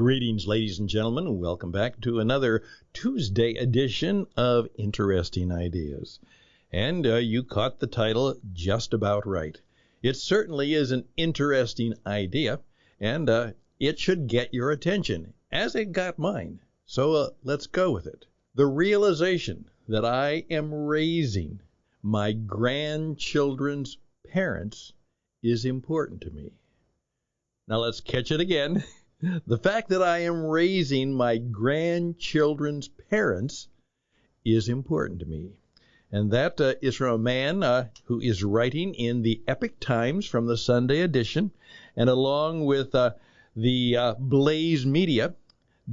Greetings, ladies and gentlemen. Welcome back to another Tuesday edition of Interesting Ideas. And you caught the title just about right. It certainly is an interesting idea, and it should get your attention, as it got mine. So let's go with it. The realization that I am raising my grandchildren's parents is important to me. Now let's catch it again. The fact that I am raising my grandchildren's parents is important to me. And that is from a man who is writing in the Epic Times from the Sunday edition, and along with the Blaze Media,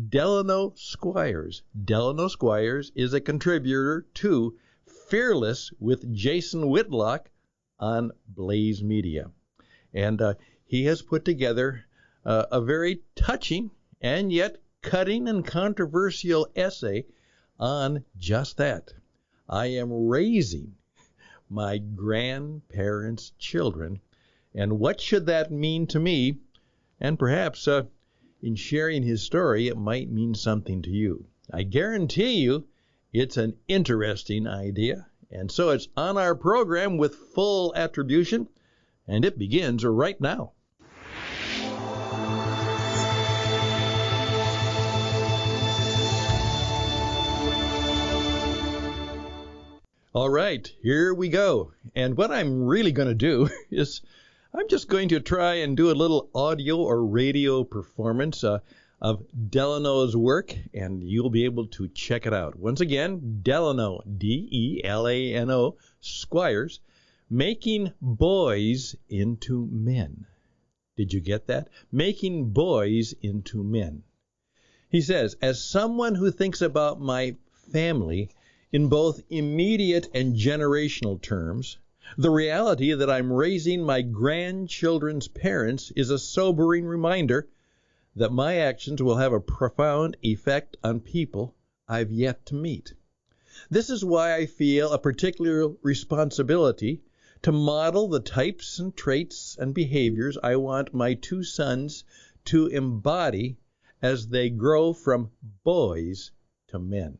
Delano Squires. Delano Squires is a contributor to Fearless with Jason Whitlock on Blaze Media. And he has put together a very touching and yet cutting and controversial essay on just that. I am raising my grandparents' children, and what should that mean to me? And perhaps in sharing his story, it might mean something to you. I guarantee you it's an interesting idea, and so it's on our program with full attribution, and it begins right now. All right, here we go. And what I'm really going to do is I'm just going to try and do a little audio or radio performance of Delano's work, and you'll be able to check it out. Once again, Delano, D-E-L-A-N-O, Squires, Making Boys into Men. Did you get that? Making boys into men. He says, as someone who thinks about my family in both immediate and generational terms, the reality that I'm raising my grandchildren's parents is a sobering reminder that my actions will have a profound effect on people I've yet to meet. This is why I feel a particular responsibility to model the types and traits and behaviors I want my two sons to embody as they grow from boys to men.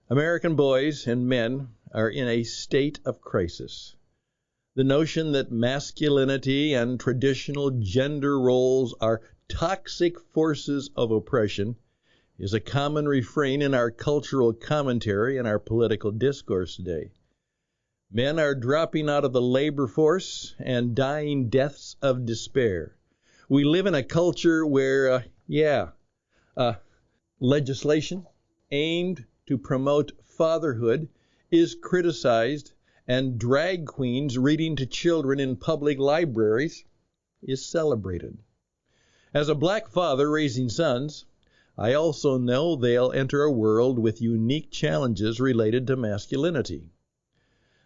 American boys and men are in a state of crisis. The notion that masculinity and traditional gender roles are toxic forces of oppression is a common refrain in our cultural commentary and our political discourse today. Men are dropping out of the labor force and dying deaths of despair. We live in a culture where, legislation aimed to promote fatherhood is criticized, and drag queens reading to children in public libraries is celebrated. As a black father raising sons, I also know they'll enter a world with unique challenges related to masculinity.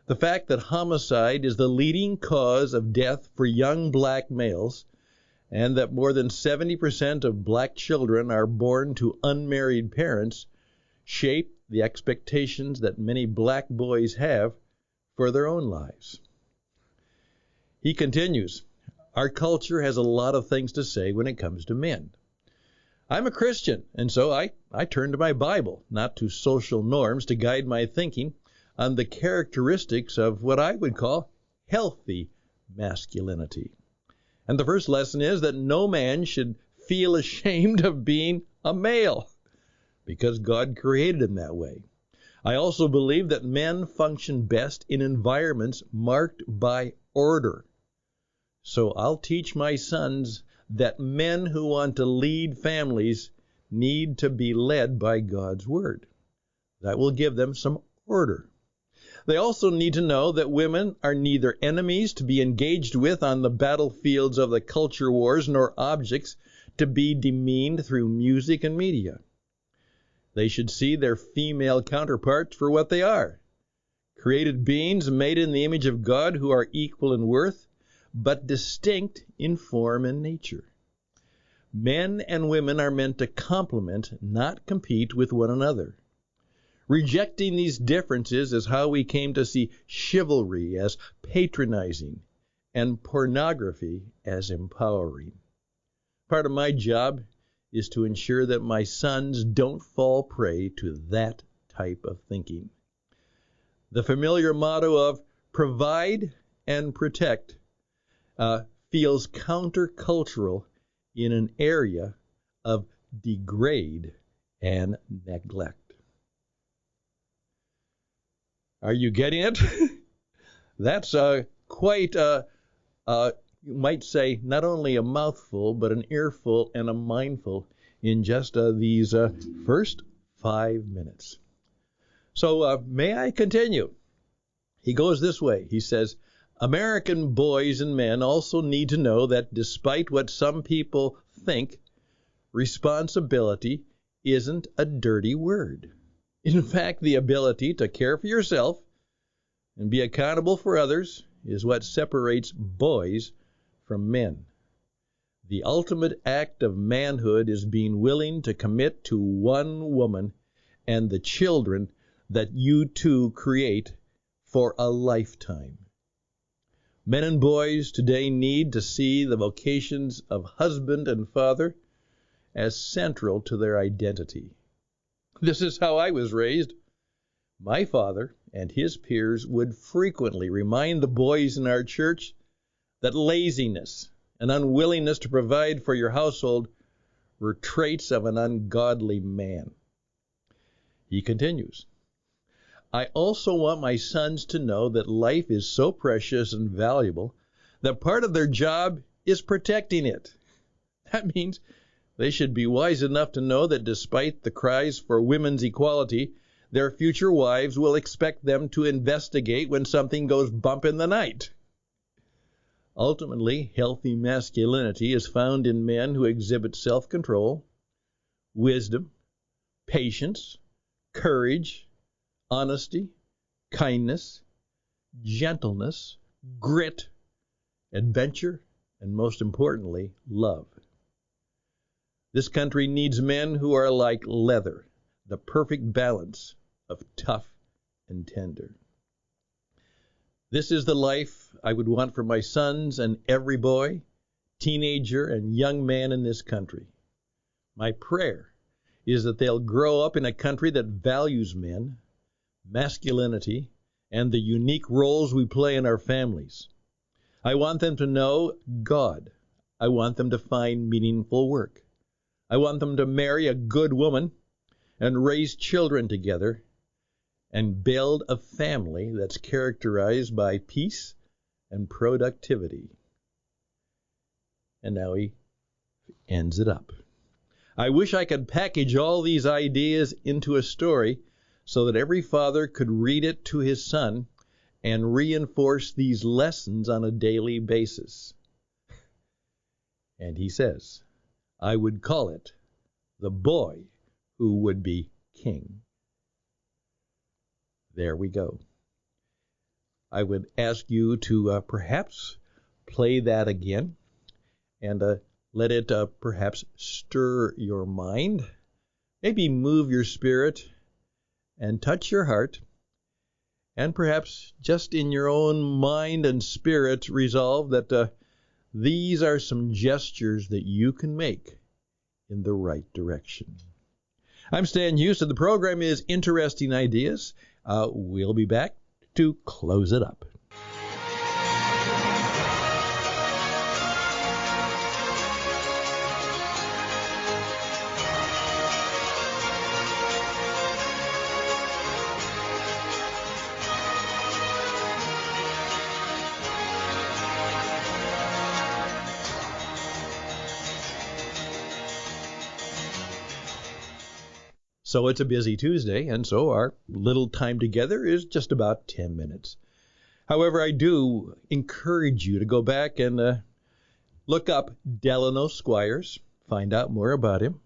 The fact that homicide is the leading cause of death for young black males, and that more than 70% of black children are born to unmarried parents, shape the expectations that many black boys have for their own lives. He continues, our culture has a lot of things to say when it comes to men. I'm a Christian, and so I turn to my Bible, not to social norms, to guide my thinking on the characteristics of what I would call healthy masculinity. And the first lesson is that no man should feel ashamed of being a male, because God created him that way. I also believe that men function best in environments marked by order. So I'll teach my sons that men who want to lead families need to be led by God's Word. That will give them some order. They also need to know that women are neither enemies to be engaged with on the battlefields of the culture wars, nor objects to be demeaned through music and media. They should see their female counterparts for what they are, created beings made in the image of God who are equal in worth, but distinct in form and nature. Men and women are meant to complement, not compete with one another. Rejecting these differences is how we came to see chivalry as patronizing and pornography as empowering. Part of my job is to ensure that my sons don't fall prey to that type of thinking. The familiar motto of provide and protect feels countercultural in an area of degrade and neglect. Are you getting it? That's quite, you might say, not only a mouthful, but an earful and a mindful in just these first 5 minutes. So may I continue? He goes this way. He says, American boys and men also need to know that despite what some people think, responsibility isn't a dirty word. In fact, the ability to care for yourself and be accountable for others is what separates boys from men. The ultimate act of manhood is being willing to commit to one woman and the children that you two create for a lifetime. Men and boys today need to see the vocations of husband and father as central to their identity. This is how I was raised. My father and his peers would frequently remind the boys in our church that laziness and unwillingness to provide for your household were traits of an ungodly man. He continues, I also want my sons to know that life is so precious and valuable that part of their job is protecting it. That means they should be wise enough to know that despite the cries for women's equality, their future wives will expect them to investigate when something goes bump in the night. Ultimately, healthy masculinity is found in men who exhibit self-control, wisdom, patience, courage, honesty, kindness, gentleness, grit, adventure, and most importantly, love. This country needs men who are like leather, the perfect balance of tough and tender. This is the life I would want for my sons and every boy, teenager, and young man in this country. My prayer is that they'll grow up in a country that values men, masculinity, and the unique roles we play in our families. I want them to know God. I want them to find meaningful work. I want them to marry a good woman and raise children together and build a family that's characterized by peace and productivity. And now he ends it up. I wish I could package all these ideas into a story so that every father could read it to his son and reinforce these lessons on a daily basis. And he says, I would call it The Boy Who Would Be King. There we go. I would ask you to perhaps play that again and let it perhaps stir your mind, maybe move your spirit and touch your heart, and perhaps just in your own mind and spirit resolve that these are some gestures that you can make in the right direction. I'm Stan Hustad. The program is Interesting Ideas. We'll be back to close it up. So it's a busy Tuesday, and so our little time together is just about 10 minutes. However, I do encourage you to go back and look up Delano Squires, find out more about him.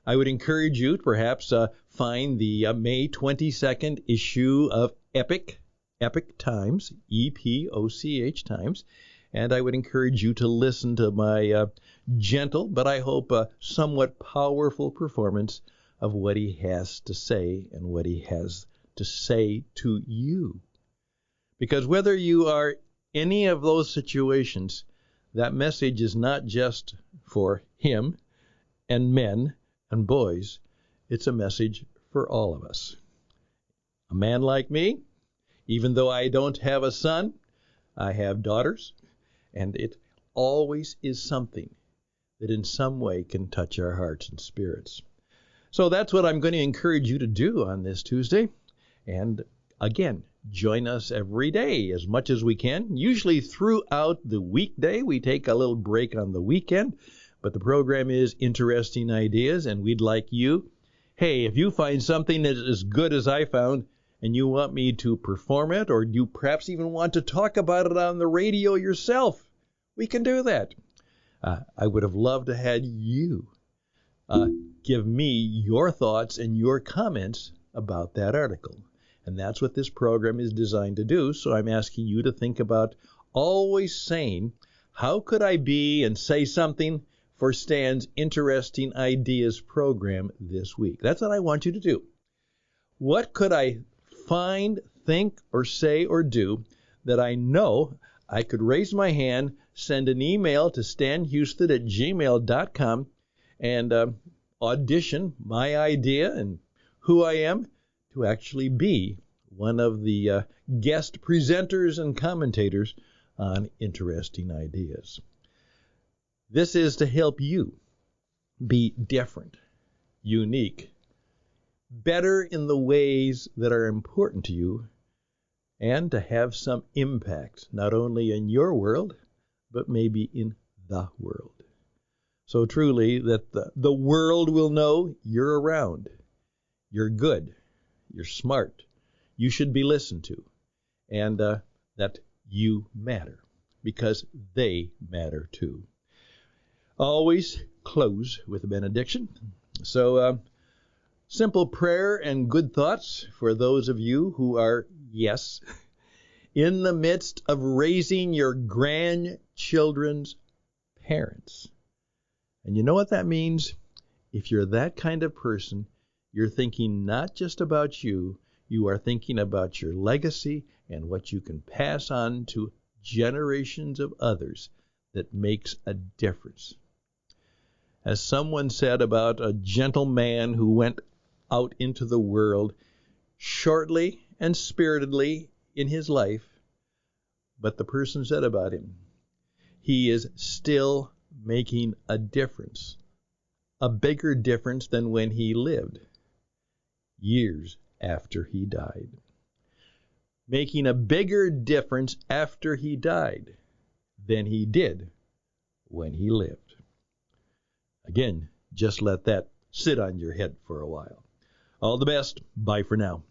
I would encourage you to perhaps find the May 22nd issue of Epic Times, EPOCH Times, and I would encourage you to listen to my gentle, but I hope somewhat powerful performance of what he has to say and what he has to say to you. Because whether you are any of those situations, that message is not just for him and men and boys, it's a message for all of us. A man like me, even though I don't have a son, I have daughters, and it always is something that in some way can touch our hearts and spirits. So that's what I'm going to encourage you to do on this Tuesday. And again, join us every day as much as we can. Usually throughout the weekday, we take a little break on the weekend, but the program is Interesting Ideas, and we'd like you, hey, if you find something that is as good as I found, and you want me to perform it, or you perhaps even want to talk about it on the radio yourself, we can do that. I would have loved to have you give me your thoughts and your comments about that article. And that's what this program is designed to do. So I'm asking you to think about always saying, how could I be and say something for Stan's Interesting Ideas program this week? That's what I want you to do. What could I find, think, or say, or do that I know I could raise my hand, send an email to stanhustad@gmail.com, and audition my idea and who I am to actually be one of the guest presenters and commentators on Interesting Ideas. This is to help you be different, unique, better in the ways that are important to you, and to have some impact, not only in your world, but maybe in the world. So truly that the world will know you're around, you're good, you're smart, you should be listened to, and that you matter, because they matter too. Always close with a benediction. So simple prayer and good thoughts for those of you who are, yes, in the midst of raising your grandchildren's parents. And you know what that means? If you're that kind of person, you're thinking not just about you, you are thinking about your legacy and what you can pass on to generations of others that makes a difference. As someone said about a gentleman who went out into the world shortly and spiritedly in his life, but the person said about him, he is still making a difference, a bigger difference than when he lived, years after he died. Making a bigger difference after he died than he did when he lived. Again, just let that sit on your head for a while. All the best. Bye for now.